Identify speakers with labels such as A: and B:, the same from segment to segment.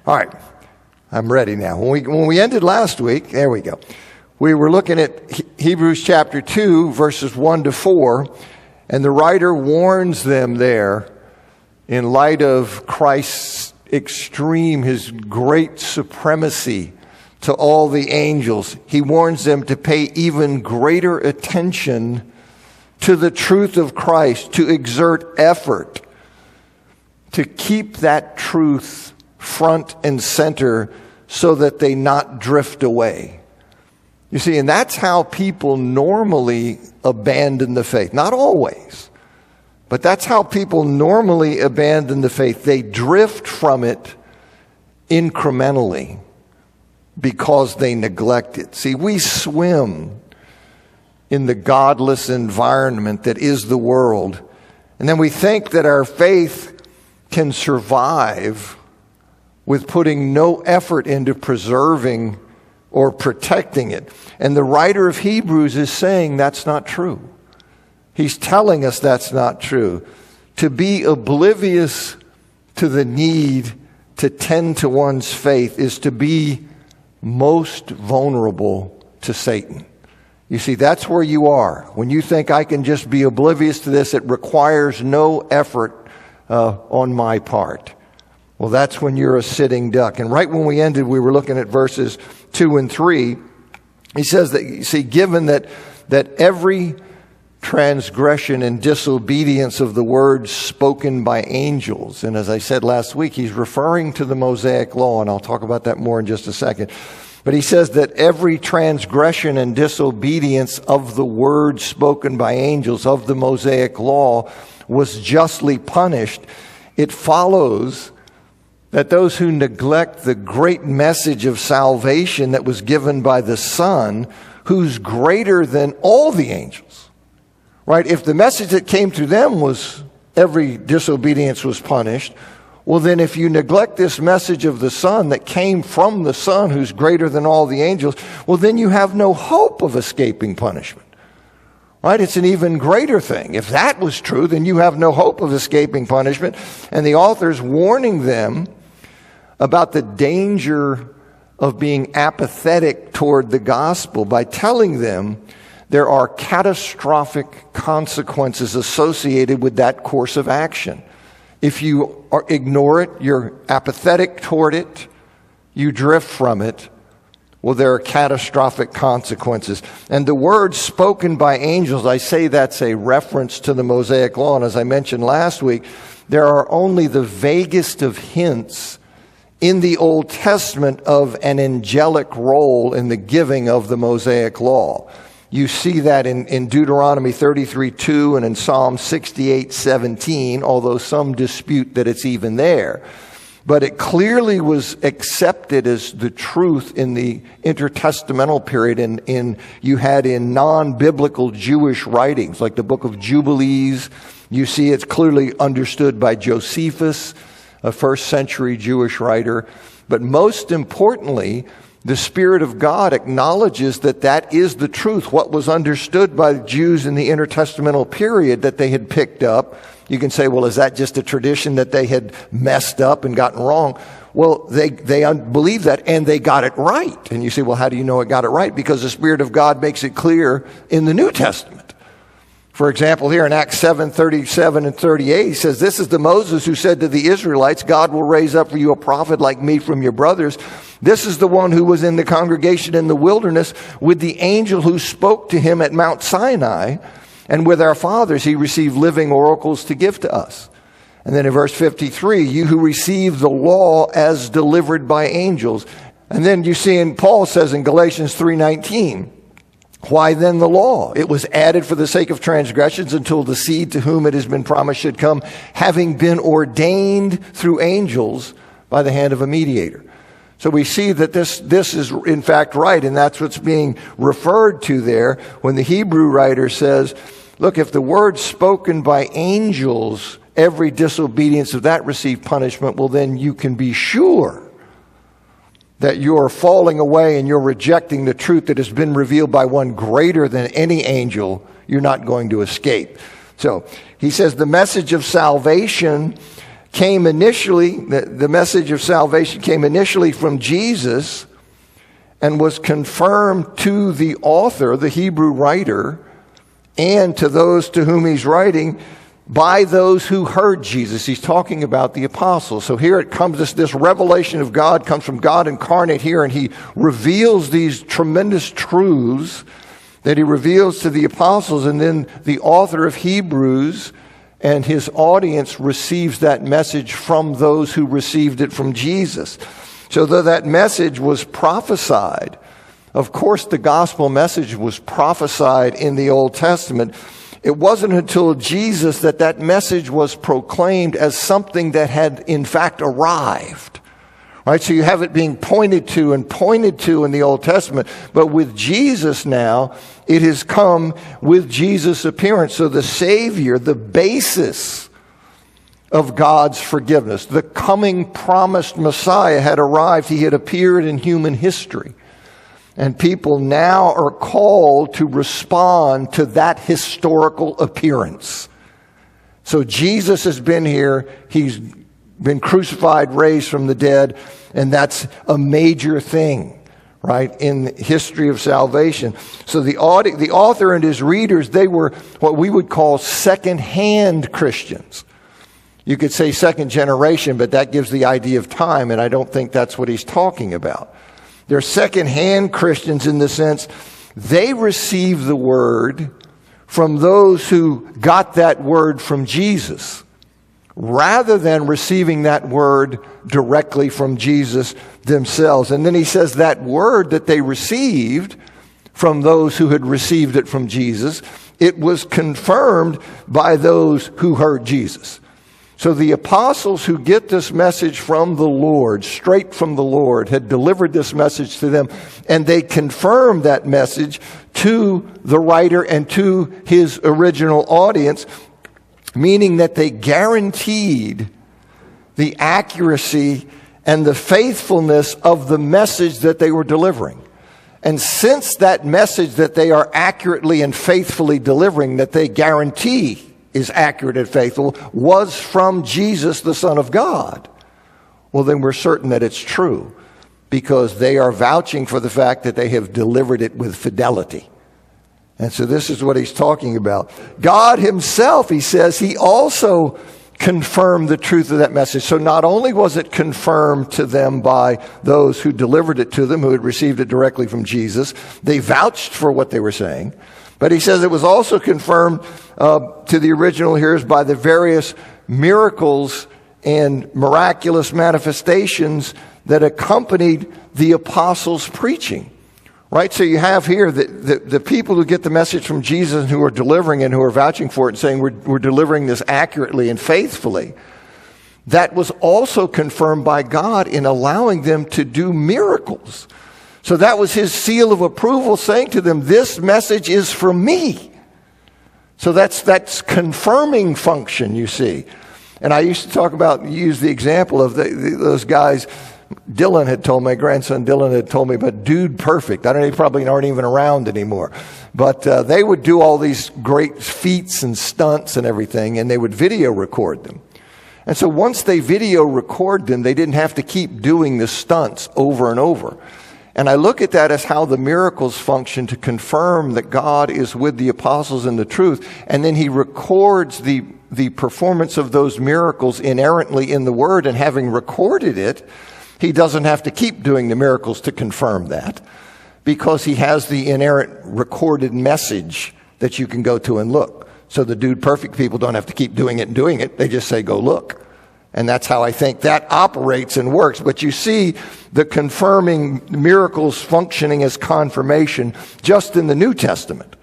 A: All right, I'm ready now. When we ended last week, there we go. We were looking at Hebrews chapter 2, verses 1 to 4, and the writer warns them there in light of Christ's extreme, his great supremacy to all the angels. He warns them to pay even greater attention to the truth of Christ, to exert effort, to keep that truth front and center so that they not drift away. You see, and that's how people normally abandon the faith. Not always, but that's how people normally abandon the faith. They drift from it incrementally because they neglect it. See, we swim in the godless environment that is the world, and then we think that our faith can survive with putting no effort into preserving or protecting it. And the writer of Hebrews is saying that's not true. He's telling us that's not true. To be oblivious to the need to tend to one's faith is to be most vulnerable to Satan. You see, that's where you are. When you think I can just be oblivious to this, it requires no effort on my part. Well, that's when you're a sitting duck. And right when we ended, we were looking at verses 2 and 3. He says that, you see, given that every transgression and disobedience of the words spoken by angels, and as I said last week, he's referring to the Mosaic Law, and I'll talk about that more in just a second. But he says that every transgression and disobedience of the words spoken by angels of the Mosaic Law was justly punished. It follows that those who neglect the great message of salvation that was given by the Son, who's greater than all the angels, right? If the message that came through them was every disobedience was punished, well then if you neglect this message of the Son that came from the Son, who's greater than all the angels, well then you have no hope of escaping punishment. Right? It's an even greater thing. If that was true, then you have no hope of escaping punishment. And the author's warning them about the danger of being apathetic toward the gospel by telling them there are catastrophic consequences associated with that course of action. If you ignore it, you're apathetic toward it, you drift from it, well, there are catastrophic consequences. And the words spoken by angels, I say that's a reference to the Mosaic Law. And as I mentioned last week, there are only the vaguest of hints in the Old Testament of an angelic role in the giving of the Mosaic Law. You see that in Deuteronomy 33:2 and in Psalm 68:17, although some dispute that it's even there. But it clearly was accepted as the truth in the intertestamental period. You had in non-biblical Jewish writings, like the book of Jubilees, you see it's clearly understood by Josephus, a first century Jewish writer. But most importantly, the Spirit of God acknowledges that that is the truth. What was understood by the Jews in the intertestamental period that they had picked up. You can say, well, is that just a tradition that they had messed up and gotten wrong? Well, they believe that and they got it right. And you say, well, how do you know it got it right? Because the Spirit of God makes it clear in the New Testament. For example, here in Acts 7:37 and 38, he says, this is the Moses who said to the Israelites, God will raise up for you a prophet like me from your brothers. This is the one who was in the congregation in the wilderness with the angel who spoke to him at Mount Sinai. And with our fathers, he received living oracles to give to us. And then in verse 53, you who received the law as delivered by angels. And then you see Paul says in Galatians 3:19, why then the law? It was added for the sake of transgressions until the seed to whom it has been promised should come, having been ordained through angels by the hand of a mediator. So we see that this is in fact right, and that's what's being referred to there when the Hebrew writer says, look, if the word spoken by angels, every disobedience of that received punishment, well then you can be sure that you're falling away and you're rejecting the truth that has been revealed by one greater than any angel. You're not going to escape. So he says the message of salvation came initially, the message of salvation came initially from Jesus and was confirmed to the author, the Hebrew writer, and to those to whom he's writing by those who heard Jesus. He's talking about the apostles. So here it comes, this revelation of God comes from God incarnate here, and he reveals these tremendous truths that he reveals to the apostles, and then the author of Hebrews and his audience receives that message from those who received it from Jesus. So though that message was prophesied, of course the gospel message was prophesied in the Old Testament, it wasn't until Jesus that message was proclaimed as something that had in fact arrived. Right? So you have it being pointed to in the Old Testament. But with Jesus now, it has come with Jesus' appearance. So the Savior, the basis of God's forgiveness, the coming promised Messiah had arrived. He had appeared in human history. And people now are called to respond to that historical appearance. So Jesus has been here. He's been crucified, raised from the dead. And that's a major thing, right, in the history of salvation. So the author and his readers, they were what we would call second-hand Christians. You could say second generation, but that gives the idea of time. And I don't think that's what he's talking about. They're second-hand Christians in the sense they receive the word from those who got that word from Jesus, rather than receiving that word directly from Jesus themselves. And then he says that word that they received from those who had received it from Jesus, it was confirmed by those who heard Jesus. So the apostles who get this message from the Lord, straight from the Lord, had delivered this message to them, and they confirmed that message to the writer and to his original audience, meaning that they guaranteed the accuracy and the faithfulness of the message that they were delivering. And since that message that they are accurately and faithfully delivering, that they guarantee is accurate and faithful, was from Jesus, the Son of God, well, then we're certain that it's true, because they are vouching for the fact that they have delivered it with fidelity. And so this is what he's talking about. God himself, he says, he also confirmed the truth of that message. So not only was it confirmed to them by those who delivered it to them, who had received it directly from Jesus, they vouched for what they were saying, but he says it was also confirmed to the original hearers by the various miracles and miraculous manifestations that accompanied the apostles' preaching. Right? So you have here the people who get the message from Jesus and who are delivering and who are vouching for it and saying we're delivering this accurately and faithfully. That was also confirmed by God in allowing them to do miracles. So that was his seal of approval, saying to them, this message is from me. So that's confirming function, you see. And I used to use the example of those guys. Dylan had told me, my grandson Dylan had told me about Dude Perfect. I don't know, they probably aren't even around anymore. But they would do all these great feats and stunts and everything, and they would video record them. And so once they video record them, they didn't have to keep doing the stunts over and over. And I look at that as how the miracles function to confirm that God is with the apostles in the truth. And then he records the performance of those miracles inerrantly in the Word. And having recorded it, he doesn't have to keep doing the miracles to confirm that, because he has the inerrant recorded message that you can go to and look. So the Dude Perfect people don't have to keep doing it. They just say, go look. And that's how I think that operates and works. But you see the confirming miracles functioning as confirmation just in the New Testament.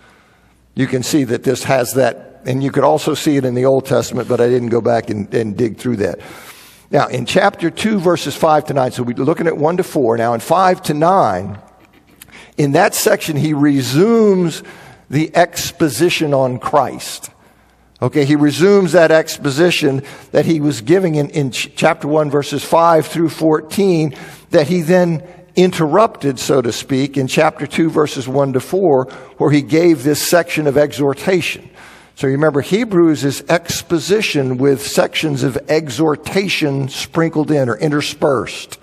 A: You can see that this has that, and you could also see it in the Old Testament, but I didn't go back and dig through that. Now, in chapter 2, verses 5 to 9, so we're looking at 1 to 4. Now, in 5 to 9, in that section, he resumes the exposition on Christ. Okay, he resumes that exposition that he was giving in chapter 1, verses 5 through 14, that he then interrupted, so to speak, in chapter 2, verses 1 to 4, where he gave this section of exhortation. So you remember, Hebrews is exposition with sections of exhortation sprinkled in or interspersed.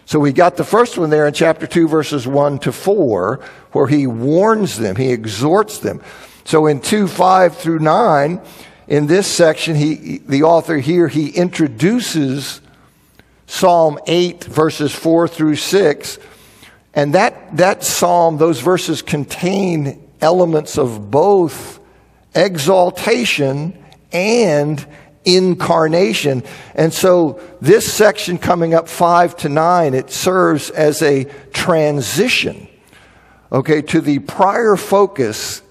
A: So we got the first one there in chapter 2, verses 1 to 4, where he warns them, he exhorts them. So in 2, 5 through 9, in this section, the author here, he introduces Psalm 8, verses 4 through 6. And that psalm, those verses contain elements of both exaltation and incarnation. And so this section coming up 5 to 9, it serves as a transition, to the prior focus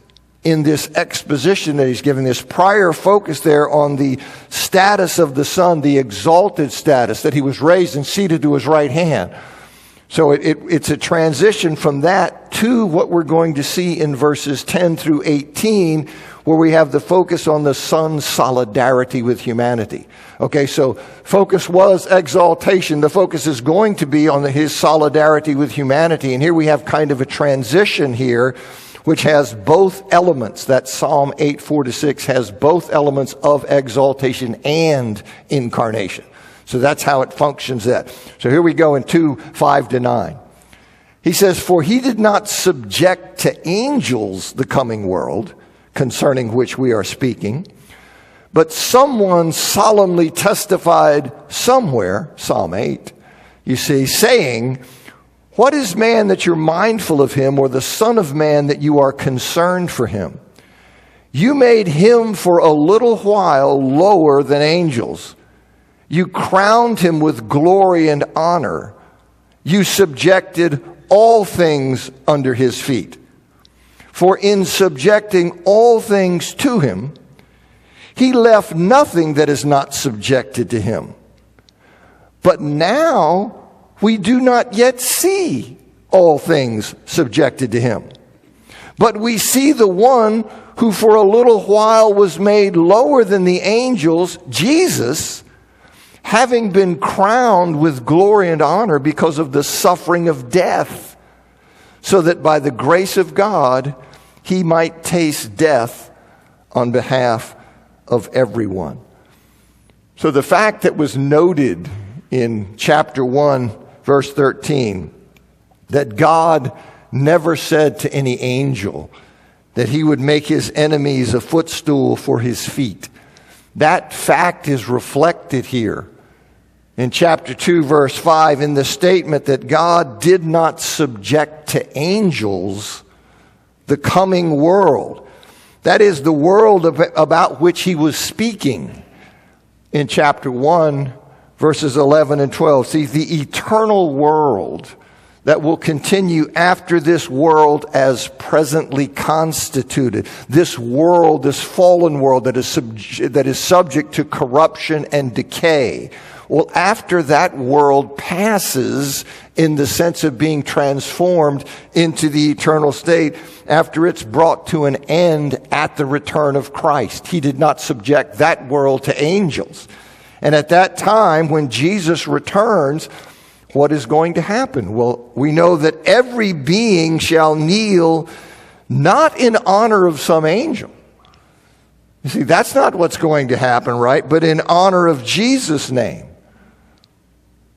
A: in this exposition that he's given, this prior focus there on the status of the Son, the exalted status, that he was raised and seated to his right hand. So it's a transition from that to what we're going to see in verses 10 through 18, where we have the focus on the Son's solidarity with humanity. So focus was exaltation. The focus is going to be on his solidarity with humanity. And here we have kind of a transition here, which has both elements. That Psalm 8, 4 to 6 has both elements of exaltation and incarnation. So that's how it functions that. So here we go in 2, 5 to 9. He says, "For he did not subject to angels the coming world, concerning which we are speaking, but someone solemnly testified somewhere," Psalm 8, you see, saying, "What is man that you're mindful of him, or the son of man that you are concerned for him? You made him for a little while lower than angels. You crowned him with glory and honor. You subjected all things under his feet. For in subjecting all things to him, he left nothing that is not subjected to him. But now we do not yet see all things subjected to him. But we see the one who for a little while was made lower than the angels, Jesus, having been crowned with glory and honor because of the suffering of death, so that by the grace of God he might taste death on behalf of everyone." So the fact that was noted in chapter 1, verse 13, that God never said to any angel that he would make his enemies a footstool for his feet, that fact is reflected here in chapter 2, verse 5, in the statement that God did not subject to angels the coming world. That is the world about which he was speaking in chapter 1, verses 11 and 12. See, the eternal world that will continue after this world as presently constituted. This world, this fallen world that is subject to corruption and decay. Well, after that world passes in the sense of being transformed into the eternal state, after it's brought to an end at the return of Christ. He did not subject that world to angels. And at that time, when Jesus returns, what is going to happen? Well, we know that every being shall kneel not in honor of some angel. You see, that's not what's going to happen, right? But in honor of Jesus' name.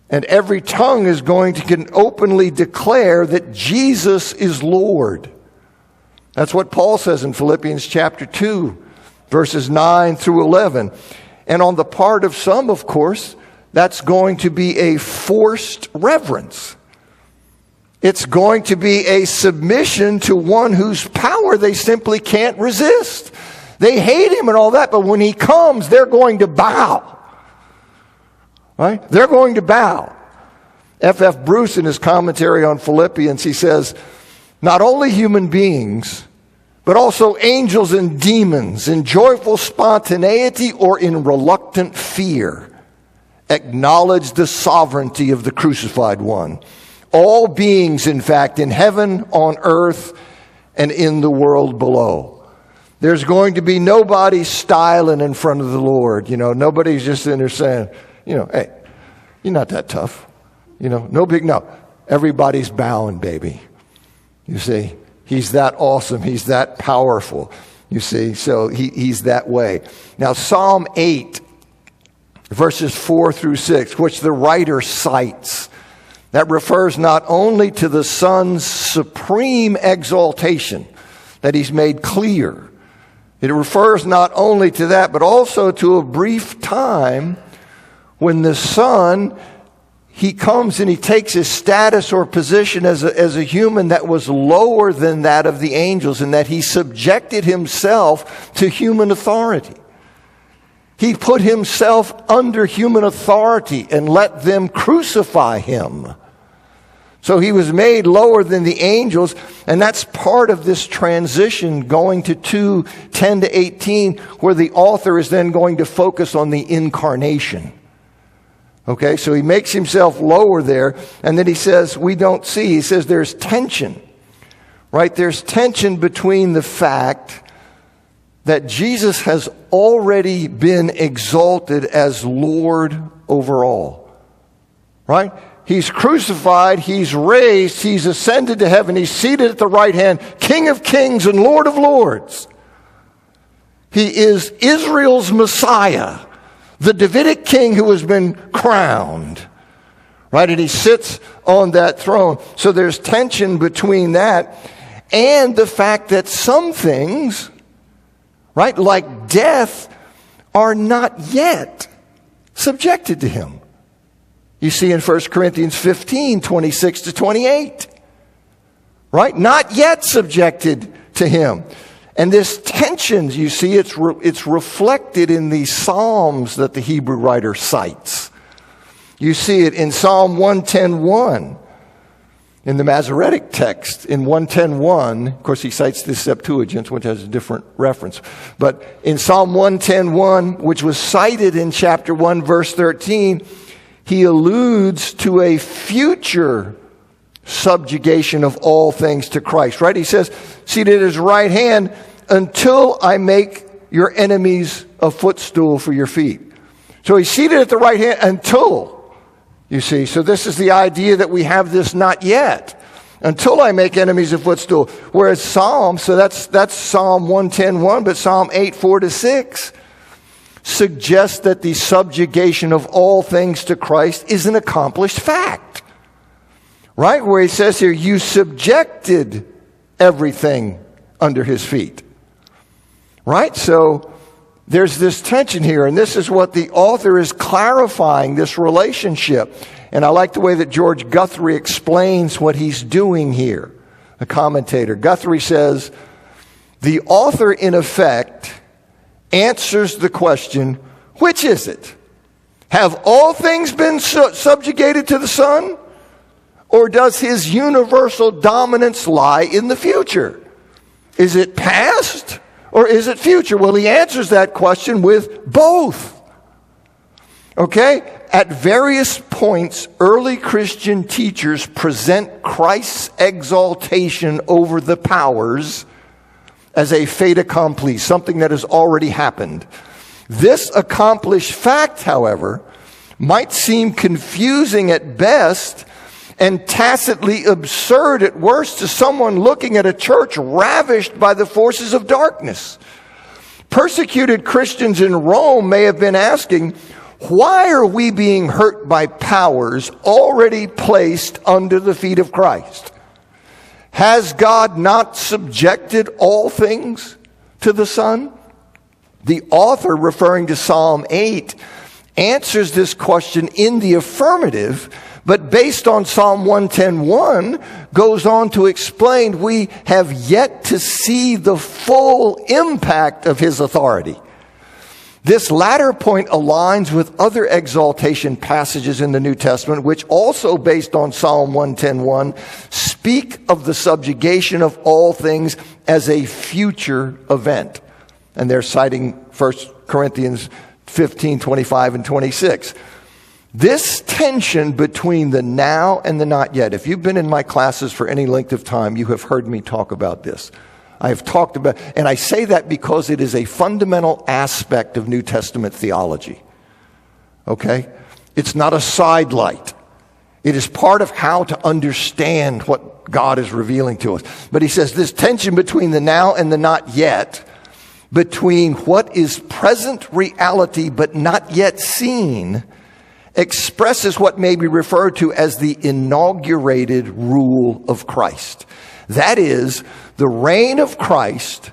A: And every tongue is going to openly declare that Jesus is Lord. That's what Paul says in Philippians chapter 2, verses 9 through 11. And on the part of some, of course, that's going to be a forced reverence. It's going to be a submission to one whose power they simply can't resist. They hate him and all that, but when he comes, they're going to bow. Right? They're going to bow. F.F. Bruce, in his commentary on Philippians, he says, not only human beings, but also angels and demons, in joyful spontaneity or in reluctant fear, acknowledge the sovereignty of the crucified one. All beings, in fact, in heaven, on earth, and in the world below. There's going to be nobody styling in front of the Lord. Nobody's just in there saying, hey, you're not that tough. No. Everybody's bowing, baby. You see, he's that awesome. He's that powerful. You see, so he's that way. Now, Psalm 8, verses 4 through 6, which the writer cites, that refers not only to the Son's supreme exaltation, that he's made clear. It refers not only to that, but also to a brief time when the Son, he comes and he takes his status or position as a human that was lower than that of the angels, and that he subjected himself to human authority. He put himself under human authority and let them crucify him. So he was made lower than the angels, and that's part of this transition going to 2:10 to 18, where the author is then going to focus on the incarnation. Okay, so he makes himself lower there, and then he says, we don't see. He says there's tension, right? There's tension between the fact that Jesus has already been exalted as Lord over all, right? He's crucified, he's raised, he's ascended to heaven, he's seated at the right hand, King of kings and Lord of lords. He is Israel's Messiah, the Davidic king who has been crowned, right? And he sits on that throne. So there's tension between that and the fact that some things, right, like death, are not yet subjected to him. You see in 1 Corinthians 15, 26 to 28, right? Not yet subjected to him. And this tension, you see, it's reflected in the Psalms that the Hebrew writer cites. You see it in Psalm 110:1, in the Masoretic text, in 110:1. Of course, he cites the Septuagint, which has a different reference. But in Psalm 110:1, which was cited in chapter 1, verse 13, he alludes to a future subjugation of all things to Christ, right? He says, seated at his right hand, until I make your enemies a footstool for your feet. So he's seated at the right hand until, you see. So this is the idea that we have this not yet. Until I make enemies a footstool. Whereas Psalm, so that's Psalm 110:1, but Psalm 8, 4 to 6 suggests that the subjugation of all things to Christ is an accomplished fact. Right? Where he says here, you subjected everything under his feet. Right? So there's this tension here, and this is what the author is clarifying, this relationship. And I like the way that George Guthrie explains what he's doing here, a commentator. Guthrie says, the author, in effect, answers the question, which is it? Have all things been subjugated to the Son? Or does his universal dominance lie in the future? Is it past or is it future? Well, he answers that question with both. Okay? At various points, early Christian teachers present Christ's exaltation over the powers as a fait accompli, something that has already happened. This accomplished fact, however, might seem confusing at best and tacitly absurd at worst to someone looking at a church ravished by the forces of darkness. Persecuted Christians in Rome may have been asking, why are we being hurt by powers already placed under the feet of Christ? Has God not subjected all things to the Son? The author, referring to Psalm 8, answers this question in the affirmative, but based on Psalm 110:1, goes on to explain we have yet to see the full impact of his authority. This latter point aligns with other exaltation passages in the New Testament, which also, based on Psalm 110:1, speak of the subjugation of all things as a future event. And they're citing 1 Corinthians 15, 25, and 26. This tension between the now and the not yet. If you've been in my classes for any length of time, you have heard me talk about this. I have talked about, and I say that because it is a fundamental aspect of New Testament theology. Okay? It's not a sidelight. It is part of how to understand what God is revealing to us. But he says this tension between the now and the not yet between what is present reality but not yet seen expresses what may be referred to as the inaugurated rule of Christ. That is, the reign of Christ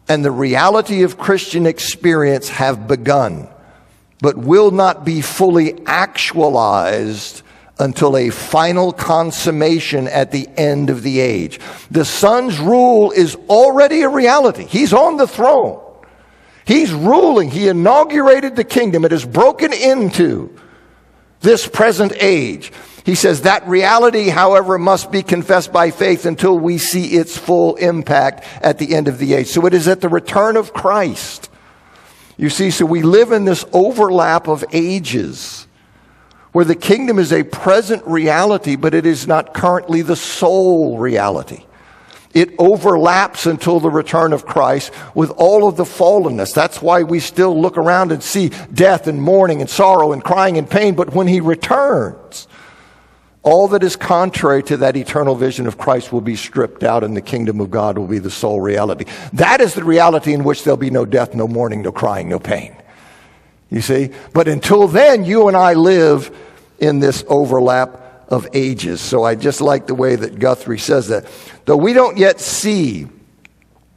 A: and the reality of Christian experience have begun, but will not be fully actualized until a final consummation at the end of the age. The Son's rule is already a reality. He's on the throne. He's ruling. He inaugurated the kingdom. It is broken into this present age. He says that reality, however, must be confessed by faith until we see its full impact at the end of the age. So it is at the return of Christ. You see, so we live in this overlap of ages where the kingdom is a present reality, but it is not currently the sole reality. It overlaps until the return of Christ with all of the fallenness. That's why we still look around and see death and mourning and sorrow and crying and pain. But when he returns, all that is contrary to that eternal vision of Christ will be stripped out, and the kingdom of God will be the sole reality. That is the reality in which there'll be no death, no mourning, no crying, no pain. You see? But until then, you and I live in this overlap of ages. So I just like the way that Guthrie says that. Though we don't yet see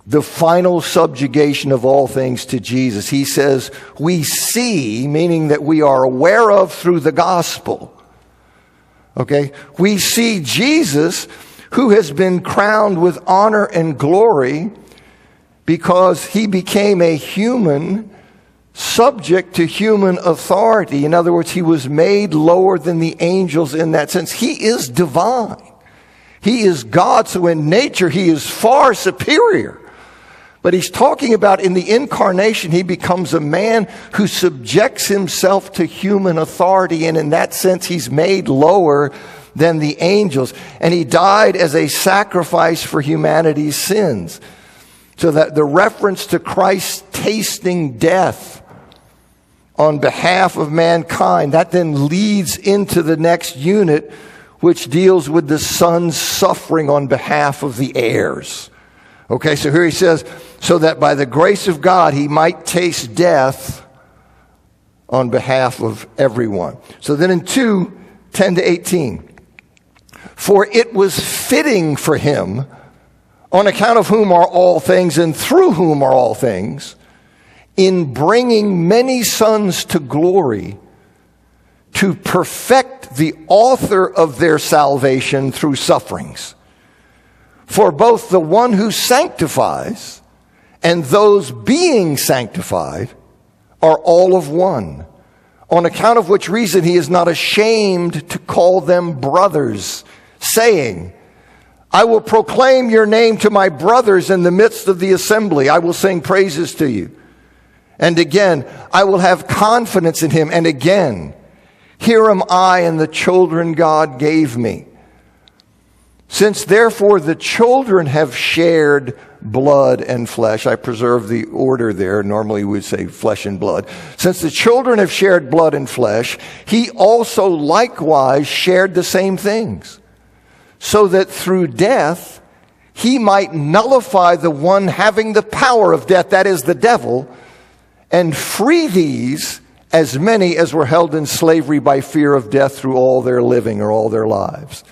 A: the final subjugation of all things to Jesus, he says we see, meaning that we are aware of through the gospel. Okay? We see Jesus, who has been crowned with honor and glory because he became a human subject to human authority. In other words, he was made lower than the angels in that sense. He is divine. He is God, so in nature he is far superior. But he's talking about in the incarnation, he becomes a man who subjects himself to human authority, and in that sense he's made lower than the angels. And he died as a sacrifice for humanity's sins. So that the reference to Christ tasting death on behalf of mankind, that then leads into the next unit, which deals with the Son's suffering on behalf of the heirs. Okay, so here he says, so that by the grace of God he might taste death on behalf of everyone. So then in 2:10-18, for it was fitting for him, on account of whom are all things and through whom are all things, in bringing many sons to glory, to perfect the author of their salvation through sufferings. For both the one who sanctifies and those being sanctified are all of one, on account of which reason he is not ashamed to call them brothers, saying, I will proclaim your name to my brothers in the midst of the assembly. I will sing praises to you. And again, I will have confidence in him. And again, here am I and the children God gave me. Since therefore the children have shared blood and flesh, I preserve the order there. Normally we would say flesh and blood. Since the children have shared blood and flesh, he also likewise shared the same things, so that through death he might nullify the one having the power of death, that is the devil, and free these as many as were held in slavery by fear of death through all their living or all their lives.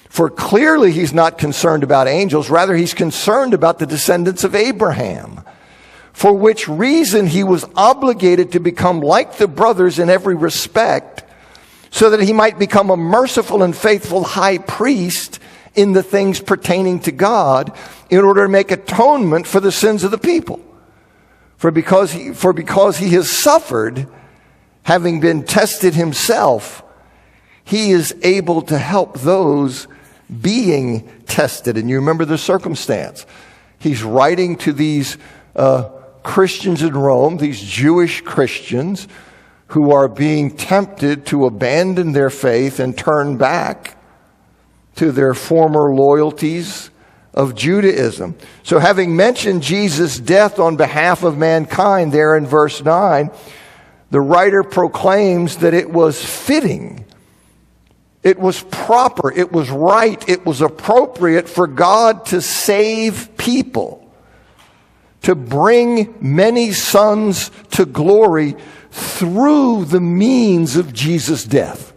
A: For clearly he's not concerned about angels, rather he's concerned about the descendants of Abraham, for which reason he was obligated to become like the brothers in every respect, so that he might become a merciful and faithful high priest in the things pertaining to God, in order to make atonement for the sins of the people. For because he has suffered, having been tested himself, he is able to help those being tested. And you remember the circumstance. He's writing to these Christians in Rome, these Jewish Christians, who are being tempted to abandon their faith and turn back to their former loyalties of Judaism. So having mentioned Jesus' death on behalf of mankind there in verse 9, the writer proclaims that it was fitting, it was proper, it was right, it was appropriate for God to save people, to bring many sons to glory through the means of Jesus' death.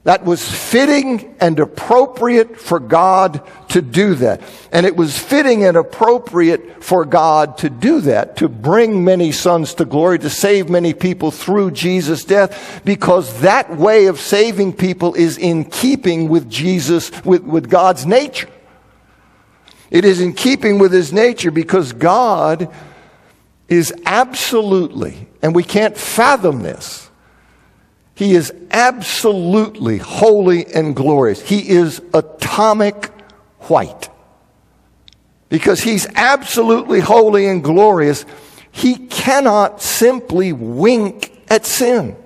A: That was fitting and appropriate for God to do that. And it was fitting and appropriate for God to do that, to bring many sons to glory, to save many people through Jesus' death, because that way of saving people is in keeping with with God's nature. It is in keeping with his nature, because God is absolutely, and we can't fathom this, he is absolutely holy and glorious. He is atomic white. Because he's absolutely holy and glorious, he cannot simply wink at sin.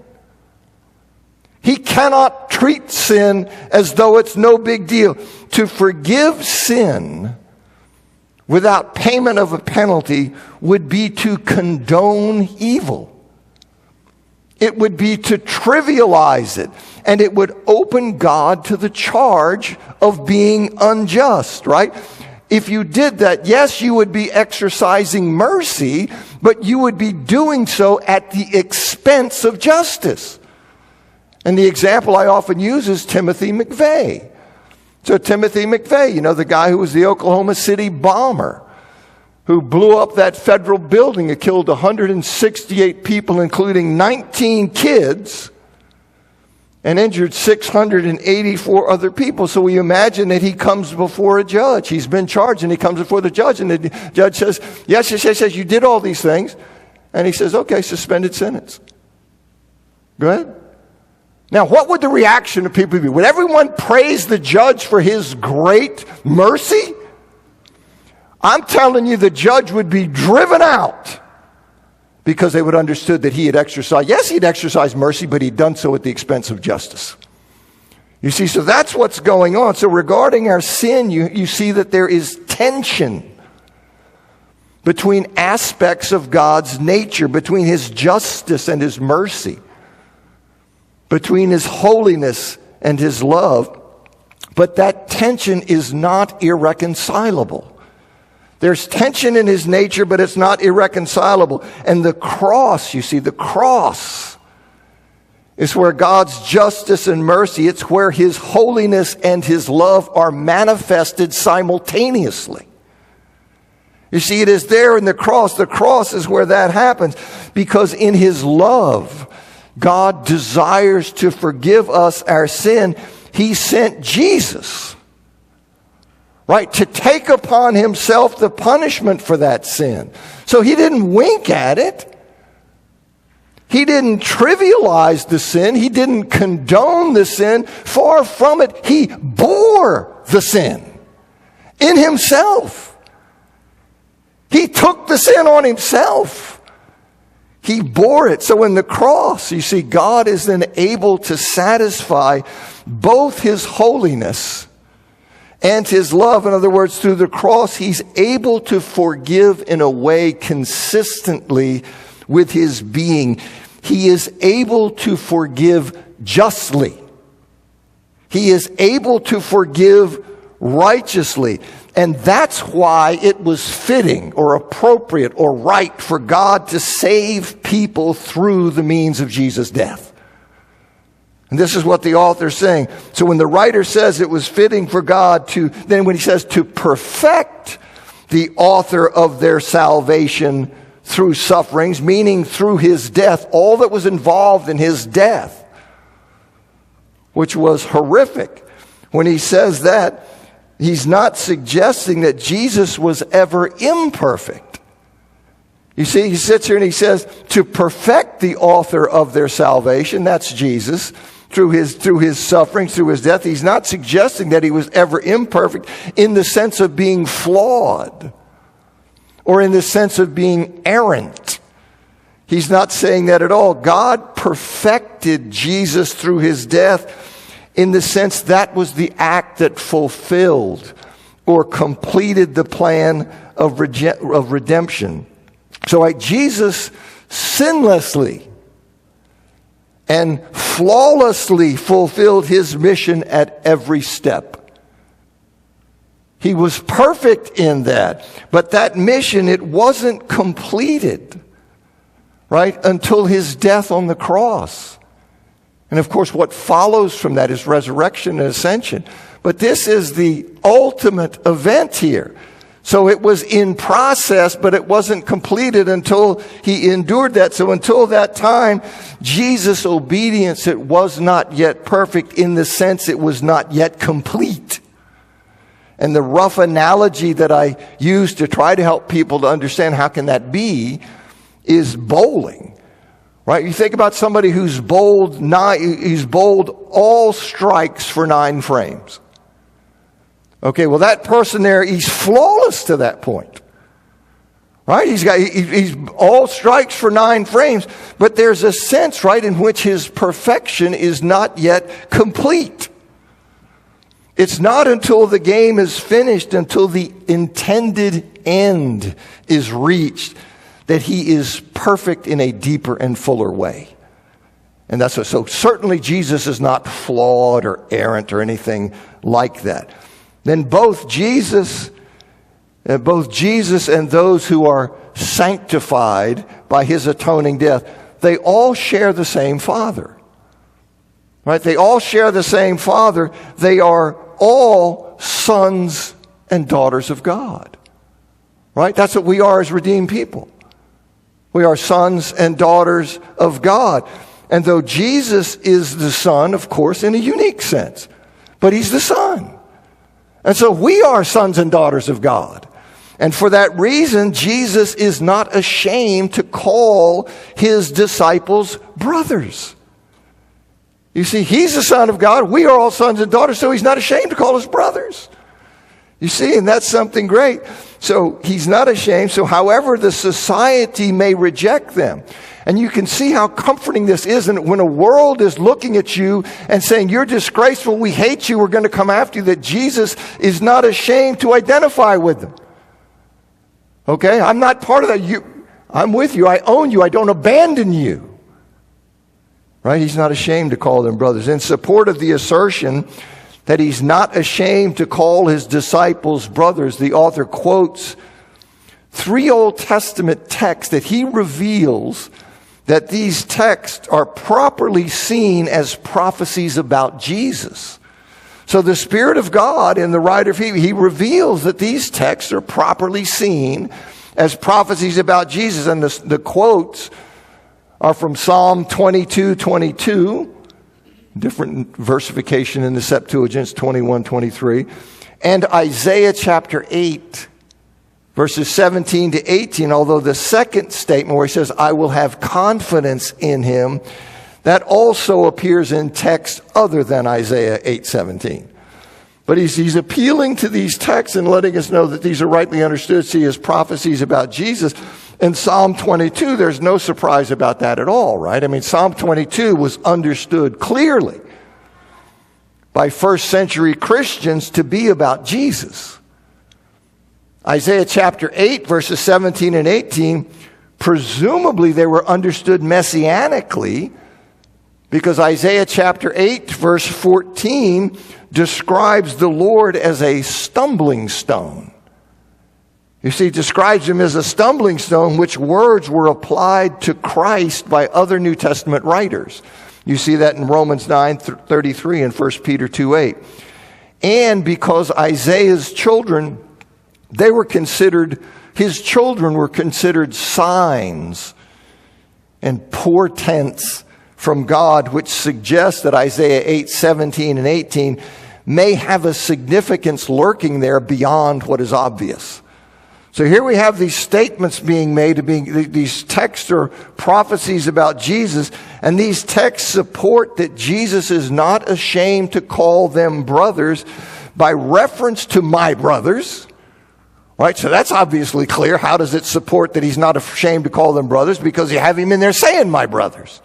A: He cannot treat sin as though it's no big deal. To forgive sin without payment of a penalty would be to condone evil. It would be to trivialize it, and it would open God to the charge of being unjust, right? If you did that, yes, you would be exercising mercy, but you would be doing so at the expense of justice. And the example I often use is Timothy McVeigh. So Timothy McVeigh, the guy who was the Oklahoma City bomber, who blew up that federal building. It killed 168 people, including 19 kids, and injured 684 other people. So we imagine that he comes before a judge. He's been charged, and he comes before the judge, and the judge says, yes, you did all these things. And he says, okay, suspended sentence. Go ahead. Now, what would the reaction of people be? Would everyone praise the judge for his great mercy? I'm telling you, the judge would be driven out, because they would have understood that he had exercised, yes, he'd exercised mercy, but he'd done so at the expense of justice. You see, so that's what's going on. So regarding our sin, you see that there is tension between aspects of God's nature, between his justice and his mercy, between his holiness and his love. But that tension is not irreconcilable. There's tension in his nature, but it's not irreconcilable. And the cross, you see, the cross is where God's justice and mercy, it's where his holiness and his love are manifested simultaneously. You see, it is there in the cross. The cross is where that happens, because in his love, God desires to forgive us our sin. He sent Jesus, right, to take upon himself the punishment for that sin. So he didn't wink at it. He didn't trivialize the sin. He didn't condone the sin. Far from it. He bore the sin in himself. He took the sin on himself. He bore it. So in the cross, you see, God is then able to satisfy both his holiness and his love. In other words, through the cross, he's able to forgive in a way consistently with his being. He is able to forgive justly. He is able to forgive righteously. And that's why it was fitting or appropriate or right for God to save people through the means of Jesus' death. And this is what the author is saying. So when the writer says it was fitting for God to, then when he says to perfect the author of their salvation through sufferings, meaning through his death, all that was involved in his death, which was horrific. When he says that, he's not suggesting that Jesus was ever imperfect. You see, he sits here and he says, to perfect the author of their salvation, that's Jesus, through his suffering, through his death. He's not suggesting that he was ever imperfect in the sense of being flawed or in the sense of being errant. He's not saying that at all. God perfected Jesus through his death in the sense that was the act that fulfilled or completed the plan of redemption. So like Jesus sinlessly and flawlessly fulfilled his mission at every step. He was perfect in that. But that mission, it wasn't completed, right, until his death on the cross. And of course, what follows from that is resurrection and ascension. But this is the ultimate event here. So it was in process, but it wasn't completed until he endured that. So until that time, Jesus' obedience, it was not yet perfect in the sense it was not yet complete. And the rough analogy that I use to try to help people to understand how can that be is bowling. Right? You think about somebody who's bowled all strikes for 9 frames. Okay, well that person there, he's flawless to that point. Right? He's all strikes for 9 frames, but there's a sense, right, in which his perfection is not yet complete. It's not until the game is finished, until the intended end is reached, that he is perfect in a deeper and fuller way. And that's so certainly Jesus is not flawed or errant or anything like that. Then both Jesus and those who are sanctified by his atoning death, they all share the same Father. Right? They all share the same Father. They are all sons and daughters of God. Right? That's what we are as redeemed people. We are sons and daughters of God. And though Jesus is the Son, of course, in a unique sense, but he's the Son. And so we are sons and daughters of God. And for that reason, Jesus is not ashamed to call his disciples brothers. You see, he's the Son of God. We are all sons and daughters, so he's not ashamed to call us brothers. You see, and that's something great. So he's not ashamed. So however the society may reject them. And you can see how comforting this is. And when a world is looking at you and saying, you're disgraceful, we hate you, we're going to come after you, that Jesus is not ashamed to identify with them. Okay? I'm not part of that. I'm with you. I own you. I don't abandon you. Right? He's not ashamed to call them brothers. In support of the assertion that he's not ashamed to call his disciples brothers, the author quotes 3 Old Testament texts that he reveals that these texts are properly seen as prophecies about Jesus. So the Spirit of God in the writer of Hebrews, he reveals that these texts are properly seen as prophecies about Jesus. And the quotes are from Psalm 22:22, different versification in the Septuagint, 21:23, and Isaiah chapter 8, verses 17 to 18, although the second statement where he says, I will have confidence in him, that also appears in texts other than Isaiah 8:17. But he's appealing to these texts and letting us know that these are rightly understood, see, as prophecies about Jesus. In Psalm 22, there's no surprise about that at all, right? I mean, Psalm 22 was understood clearly by first century Christians to be about Jesus. Isaiah chapter 8, verses 17 and 18, presumably they were understood messianically because Isaiah chapter 8, verse 14, describes the Lord as a stumbling stone. You see, it describes him as a stumbling stone, which words were applied to Christ by other New Testament writers. You see that in Romans 9:33 and 1 Peter 2:8. And because Isaiah's children, his children were considered signs and portents from God, which suggests that Isaiah 8:17 and 18 may have a significance lurking there beyond what is obvious. So here we have these statements being made, these texts are prophecies about Jesus, and these texts support that Jesus is not ashamed to call them brothers by reference to my brothers. Right? So that's obviously clear. How does it support that he's not ashamed to call them brothers? Because you have him in there saying my brothers.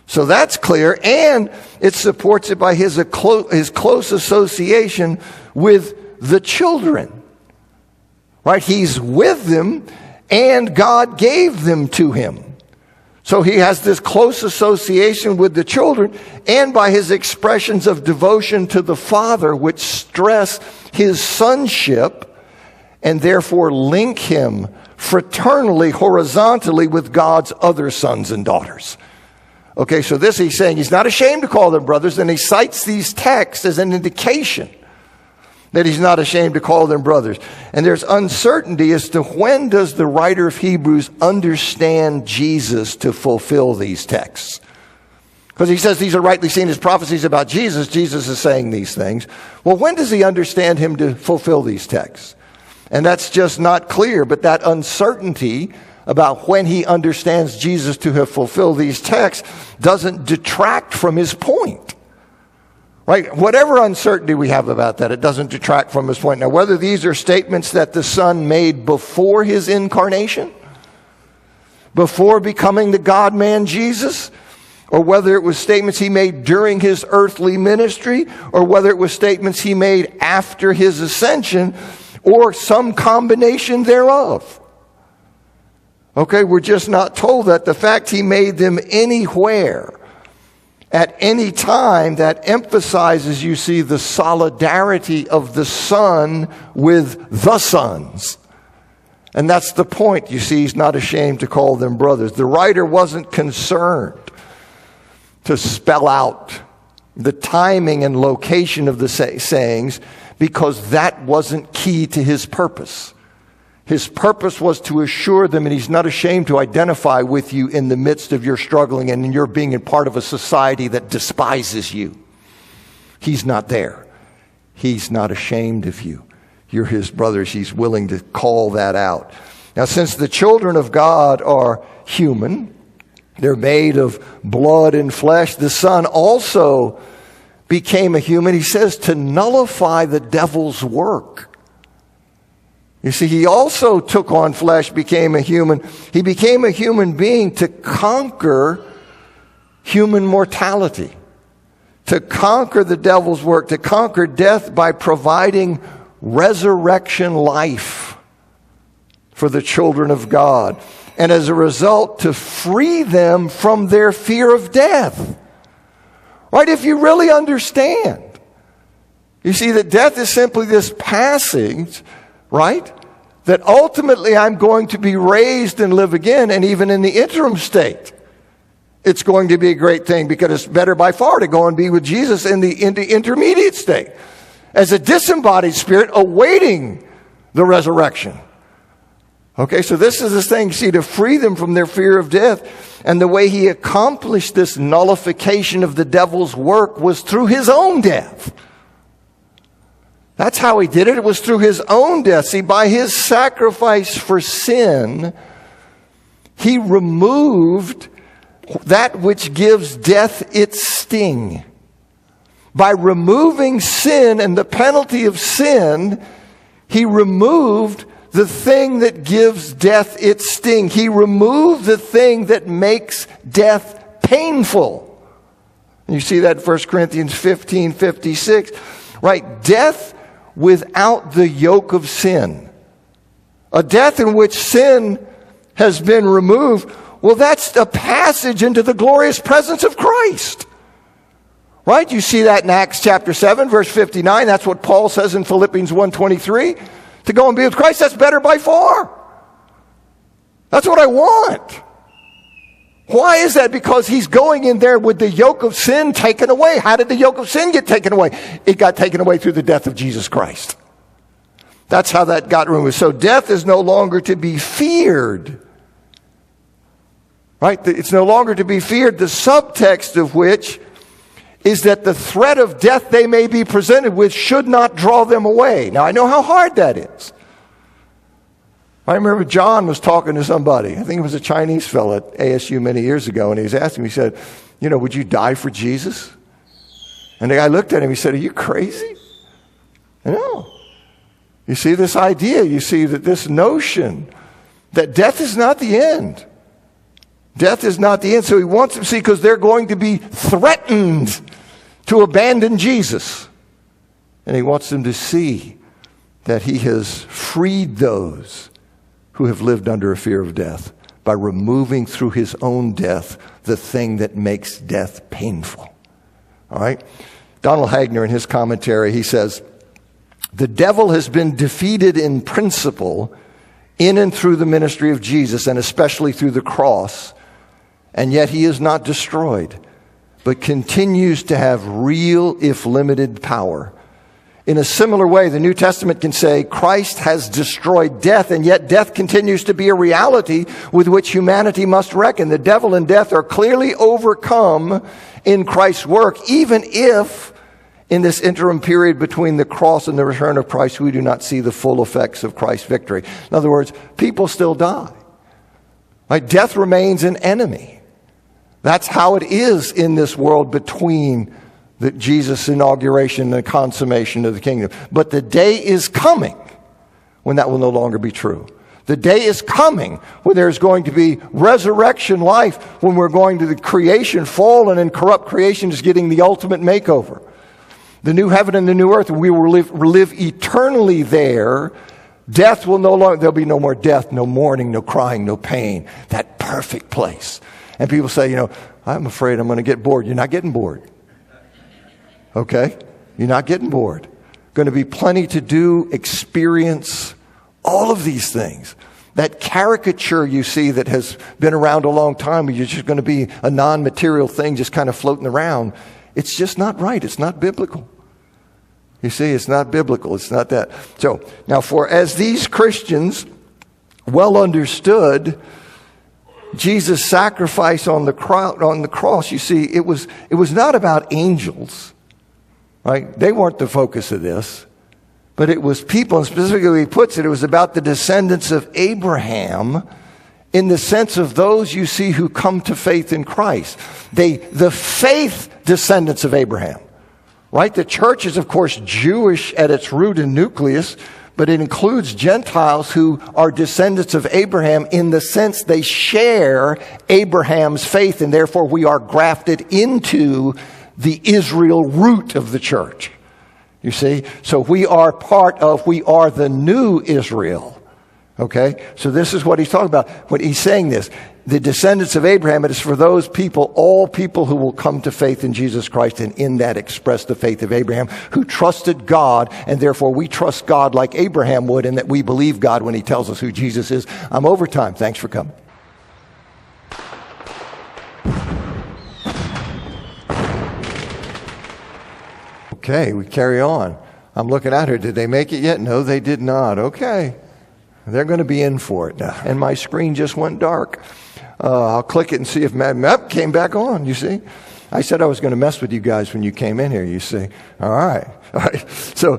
A: So that's clear, and it supports it by his close association with the children. Right? He's with them, and God gave them to him. So he has this close association with the children, and by his expressions of devotion to the Father, which stress his sonship and therefore link him fraternally, horizontally with God's other sons and daughters. Okay, so this he's saying he's not ashamed to call them brothers, and he cites these texts as an indication that he's not ashamed to call them brothers. And there's uncertainty as to when does the writer of Hebrews understand Jesus to fulfill these texts. Because he says these are rightly seen as prophecies about Jesus. Jesus is saying these things. Well, when does he understand him to fulfill these texts? And that's just not clear, but that uncertainty about when he understands Jesus to have fulfilled these texts doesn't detract from his point. Right? Whatever uncertainty we have about that, it doesn't detract from his point. Now, whether these are statements that the Son made before his incarnation, before becoming the God-man Jesus, or whether it was statements he made during his earthly ministry, or whether it was statements he made after his ascension, or some combination thereof. Okay, we're just not told that. The fact he made them anywhere, at any time, that emphasizes, you see, the solidarity of the Son with the sons. And that's the point. You see, he's not ashamed to call them brothers. The writer wasn't concerned to spell out the timing and location of the sayings, because that wasn't key to his purpose. His purpose was to assure them, and he's not ashamed to identify with you in the midst of your struggling and in your being a part of a society that despises you. He's not there. He's not ashamed of you. You're his brothers. He's willing to call that out. Now, since the children of God are human, they're made of blood and flesh, the Son also became a human, he says, to nullify the devil's work. You see, he also took on flesh, became a human. He became a human being to conquer human mortality, to conquer the devil's work, to conquer death by providing resurrection life for the children of God. And as a result, to free them from their fear of death. Right? If you really understand. You see that death is simply this passage, right? That ultimately I'm going to be raised and live again, and even in the interim state, it's going to be a great thing, because it's better by far to go and be with Jesus in the intermediate state as a disembodied spirit awaiting the resurrection. Okay, so this is this thing, see, to free them from their fear of death. And the way he accomplished this nullification of the devil's work was through his own death. That's how he did it. It was through his own death. See, by his sacrifice for sin, he removed that which gives death its sting. By removing sin and the penalty of sin, he removed the thing that gives death its sting. He removed the thing that makes death painful. You see that in 1 Corinthians 15:56. Right? Death without the yoke of sin. A death in which sin has been removed. Well, that's a passage into the glorious presence of Christ. Right? You see that in Acts chapter 7, verse 59. That's what Paul says in Philippians 1:23. To go and be with Christ, that's better by far. That's what I want. Why is that? Because he's going in there with the yoke of sin taken away. How did the yoke of sin get taken away? It got taken away through the death of Jesus Christ. That's how that got removed. So death is no longer to be feared. Right? It's no longer to be feared. The subtext of which is that the threat of death they may be presented with should not draw them away. Now, I know how hard that is. I remember John was talking to somebody. I think it was a Chinese fellow at ASU many years ago, and he was asking me, he said, would you die for Jesus? And the guy looked at him, he said, are you crazy? No. You see this idea, you see that this notion that death is not the end. Death is not the end. So he wants them to see, because they're going to be threatened to abandon Jesus. And he wants them to see that he has freed those who have lived under a fear of death by removing through his own death the thing that makes death painful. All right? Donald Hagner, in his commentary, he says, the devil has been defeated in principle in and through the ministry of Jesus, and especially through the cross, and yet he is not destroyed, but continues to have real, if limited, power. In a similar way, the New Testament can say Christ has destroyed death, and yet death continues to be a reality with which humanity must reckon. The devil and death are clearly overcome in Christ's work, even if in this interim period between the cross and the return of Christ, we do not see the full effects of Christ's victory. In other words, people still die. Right? Death remains an enemy. That's how it is in this world between Jesus' inauguration and the consummation of the kingdom. But the day is coming when that will no longer be true. The day is coming when there's going to be resurrection life, when we're going to the creation, fallen and corrupt creation is getting the ultimate makeover. The new heaven and the new earth, we will live eternally there. Death will no longer, there'll be no more death, no mourning, no crying, no pain. That perfect place. And people say, I'm afraid I'm going to get bored. You're not getting bored. Okay? You're not getting bored. Going to be plenty to do, experience, all of these things. That caricature you see that has been around a long time, where you're just going to be a non-material thing just kind of floating around, it's just not right. It's not biblical. You see, it's not biblical. It's not that. So, now for as these Christians well understood Jesus' sacrifice on the cross, you see, it was not about angels, right? They weren't the focus of this, but it was people, and specifically he puts it was about the descendants of Abraham, in the sense of those you see who come to faith in Christ. The faith descendants of Abraham, right? The church is, of course, Jewish at its root and nucleus, but it includes Gentiles who are descendants of Abraham in the sense they share Abraham's faith, and therefore we are grafted into the Israel root of the church. You see? So we are the new Israel. Okay? So this is what he's talking about. When he's saying this, the descendants of Abraham, it is for those people, all people who will come to faith in Jesus Christ, and in that express the faith of Abraham, who trusted God, and therefore we trust God like Abraham would, and that we believe God when he tells us who Jesus is. I'm over time. Thanks for coming. Okay, we carry on. I'm looking at her. Did they make it yet? No, they did not. Okay. They're going to be in for it now. And my screen just went dark. I'll click it and see if Map came back on, you see. I said I was going to mess with you guys when you came in here, you see. All right. So